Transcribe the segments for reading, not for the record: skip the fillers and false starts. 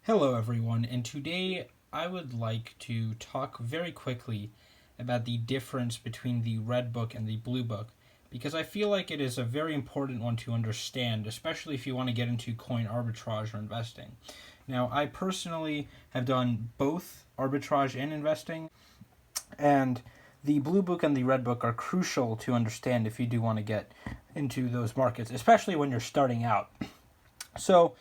Hello, everyone, and today I would like to talk very quickly about the difference between the Red Book and the Blue Book because I feel like it is a very important one to understand, especially if you want to get into coin arbitrage or investing. Now, I personally have done both arbitrage and investing, and the Blue Book and the Red Book are crucial to understand if you do want to get into those markets, especially when you're starting out. So,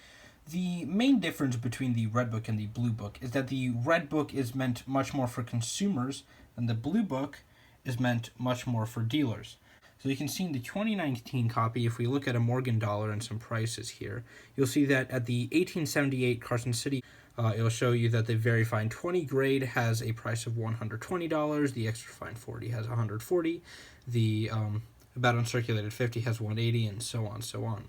the main difference between the Red Book and the Blue Book is that the Red Book is meant much more for consumers, and the Blue Book is meant much more for dealers. So you can see in the 2019 copy, if we look at a Morgan dollar and some prices here, you'll see that at the 1878 Carson City, it'll show you that the very fine 20 grade has a price of $120, the extra fine 40 has $140, the about uncirculated 50 has $180, and so on, so on.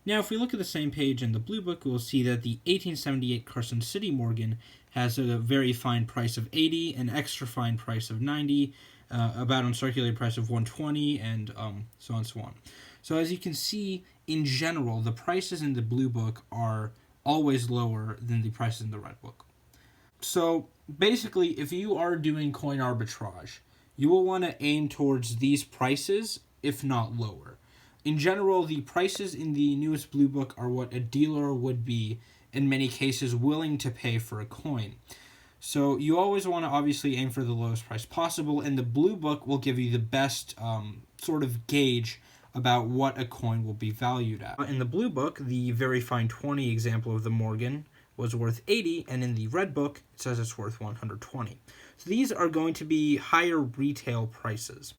Now, if we look at the same page in the Blue Book, we'll see that the 1878 Carson City Morgan has a very fine price of $80, an extra fine price of $90, about uncirculated price of $120, and so on and so on. So as you can see, in general, the prices in the Blue Book are always lower than the prices in the Red Book. So basically, if you are doing coin arbitrage, you will want to aim towards these prices, if not lower. In general, the prices in the newest Blue Book are what a dealer would be, in many cases, willing to pay for a coin. So you always want to obviously aim for the lowest price possible, and the Blue Book will give you the best sort of gauge about what a coin will be valued at. In the Blue Book, the very fine 20 example of the Morgan was worth 80, and in the Red Book, it says it's worth 120. So these are going to be higher retail prices.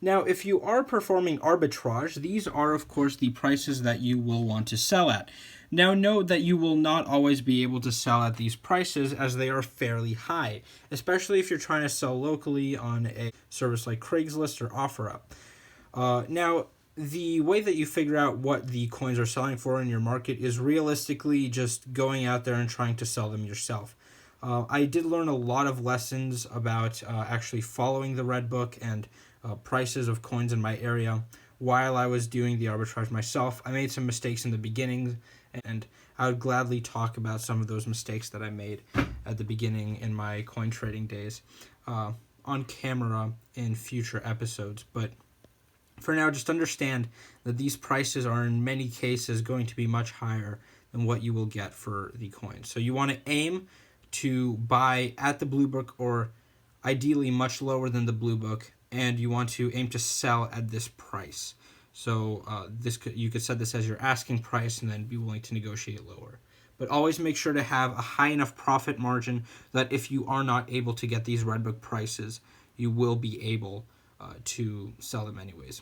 Now, if you are performing arbitrage, these are, of course, the prices that you will want to sell at. Now, note that you will not always be able to sell at these prices as they are fairly high, especially if you're trying to sell locally on a service like Craigslist or OfferUp. Now, the way that you figure out what the coins are selling for in your market is realistically just going out there and trying to sell them yourself. I did learn a lot of lessons about actually following the Red Book and prices of coins in my area while I was doing the arbitrage myself. I made some mistakes in the beginning, and I would gladly talk about some of those mistakes that I made at the beginning in my coin trading days on camera in future episodes. But for now, just understand that these prices are in many cases going to be much higher than what you will get for the coins. So you want to aim to buy at the Blue Book or ideally much lower than the Blue Book, and you want to aim to sell at this price. So you could set this as your asking price and then be willing to negotiate lower. But always make sure to have a high enough profit margin that if you are not able to get these Red Book prices, you will be able to sell them anyways.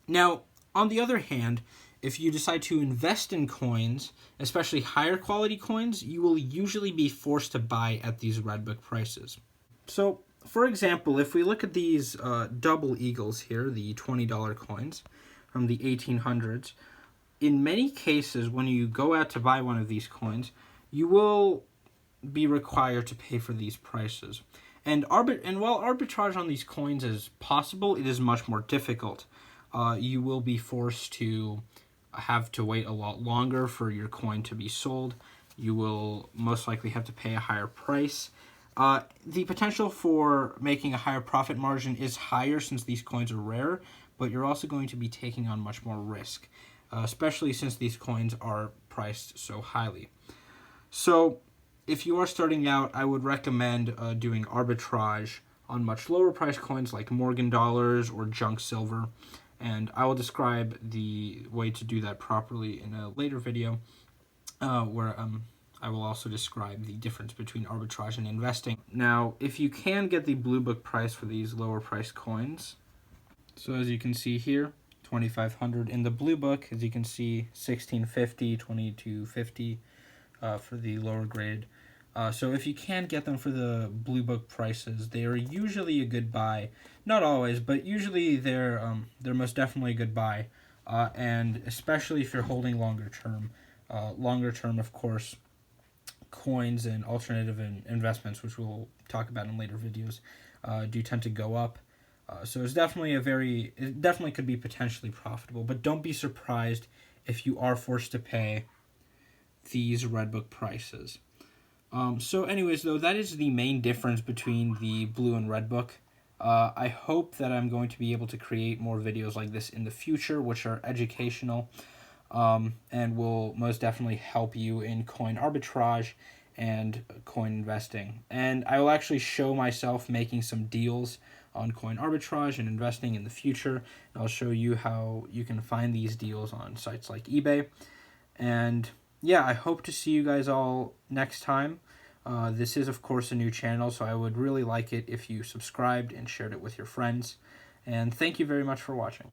Now, on the other hand, if you decide to invest in coins, especially higher quality coins, you will usually be forced to buy at these Red Book prices. So, for example, if we look at these double eagles here, the $20 coins from the 1800s, in many cases, when you go out to buy one of these coins, you will be required to pay for these prices. And while arbitrage on these coins is possible, it is much more difficult. You will be forced to have to wait a lot longer for your coin to be sold. You will most likely have to pay a higher price. The potential for making a higher profit margin is higher since these coins are rare, but you're also going to be taking on much more risk, especially since these coins are priced so highly. So if you are starting out, I would recommend doing arbitrage on much lower price coins like Morgan dollars or junk silver, and I will describe the way to do that properly in a later video where I will also describe the difference between arbitrage and investing. Now, if you can get the Blue Book price for these lower priced coins, so as you can see here, 2,500 in the Blue Book, as you can see, 1650, 2250 for the lower grade. So if you can get them for the Blue Book prices, they are usually a good buy. Not always, but usually they're most definitely a good buy, and especially if you're holding longer term. Longer term, of course, coins and alternative investments, which we'll talk about in later videos, do tend to go up. So it definitely could be potentially profitable, but don't be surprised if you are forced to pay these Red Book prices. So anyways, though, that is the main difference between the blue and red book. I hope that I'm going to be able to create more videos like this in the future, which are educational, and will most definitely help you in coin arbitrage and coin investing. And I will actually show myself making some deals on coin arbitrage and investing in the future. I'll show you how you can find these deals on sites like eBay. And yeah, I hope to see you guys all next time. This is, of course, a new channel, so I would really like it if you subscribed and shared it with your friends. And thank you very much for watching.